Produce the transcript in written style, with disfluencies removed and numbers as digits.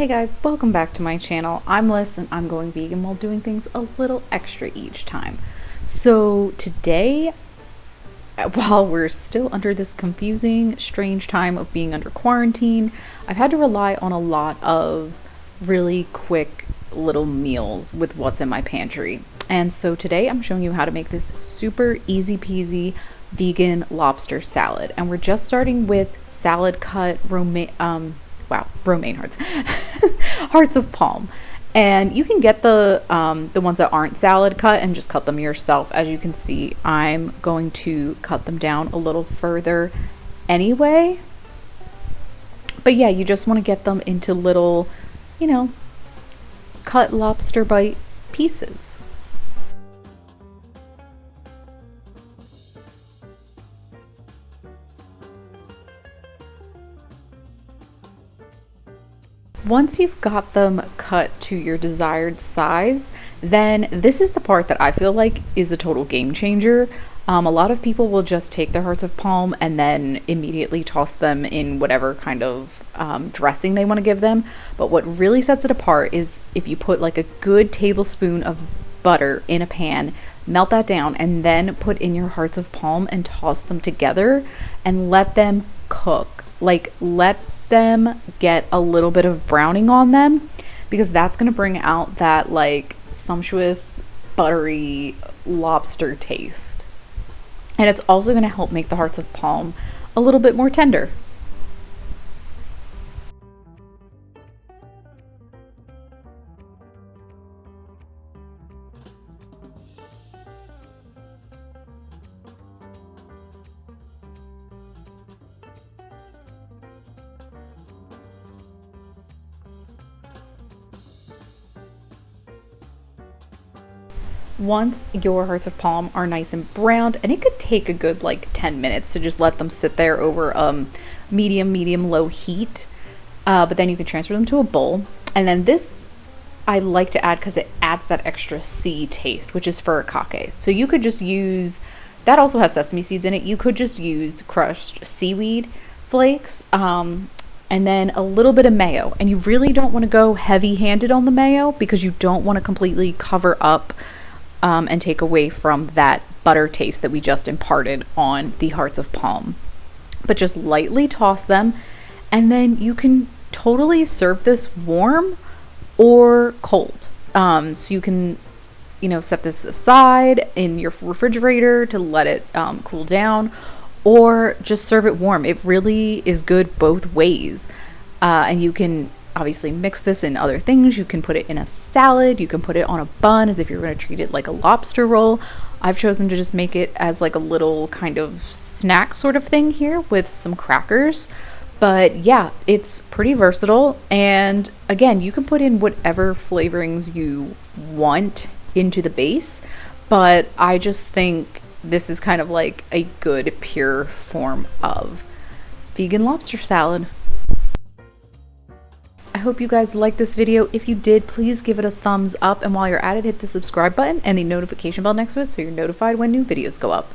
Hey guys, welcome back to my channel. I'm Liz and I'm going vegan while doing things a little extra each time. So today, while we're still under this confusing, strange time of being under quarantine, I've had to rely on a lot of really quick little meals with what's in my pantry. And so today I'm showing you how to make this super easy peasy vegan lobster salad. And we're just starting with salad cut romaine hearts, hearts of palm. And you can get the ones that aren't salad cut and just cut them yourself. As you can see, I'm going to cut them down a little further anyway. But yeah, you just want to get them into little, cut lobster bite pieces. Once you've got them cut to your desired size, then this is the part that I feel like is a total game changer. A lot of people will just take their hearts of palm and then immediately toss them in whatever kind of dressing they want to give them. But what really sets it apart is if you put like a good tablespoon of butter in a pan, melt that down, and then put in your hearts of palm and toss them together and let them cook. Like, let them get a little bit of browning on them, because that's going to bring out that like sumptuous buttery lobster taste, and it's also going to help make the hearts of palm a little bit more tender. Once your hearts of palm are nice and browned, and it could take a good like 10 minutes to just let them sit there over medium low heat, but then you can transfer them to a bowl. And then this I like to add because it adds that extra sea taste, which is furikake. So you could just use, that also has sesame seeds in it, you could just use crushed seaweed flakes, and then a little bit of mayo. And you really don't want to go heavy handed on the mayo, because you don't want to completely cover up and take away from that butter taste that we just imparted on the hearts of palm. But just lightly toss them, and then you can totally serve this warm or cold. So you can, set this aside in your refrigerator to let it cool down, or just serve it warm. It really is good both ways. And you can obviously mix this in other things. You can put it in a salad, you can put it on a bun as if you're going to treat it like a lobster roll. I've chosen to just make it as like a little kind of snack sort of thing here with some crackers. But yeah, it's pretty versatile, and again, you can put in whatever flavorings you want into the base, but I just think this is kind of like a good pure form of vegan lobster salad. I hope you guys liked this video. If you did, please give it a thumbs up, and while you're at it, hit the subscribe button and the notification bell next to it so you're notified when new videos go up.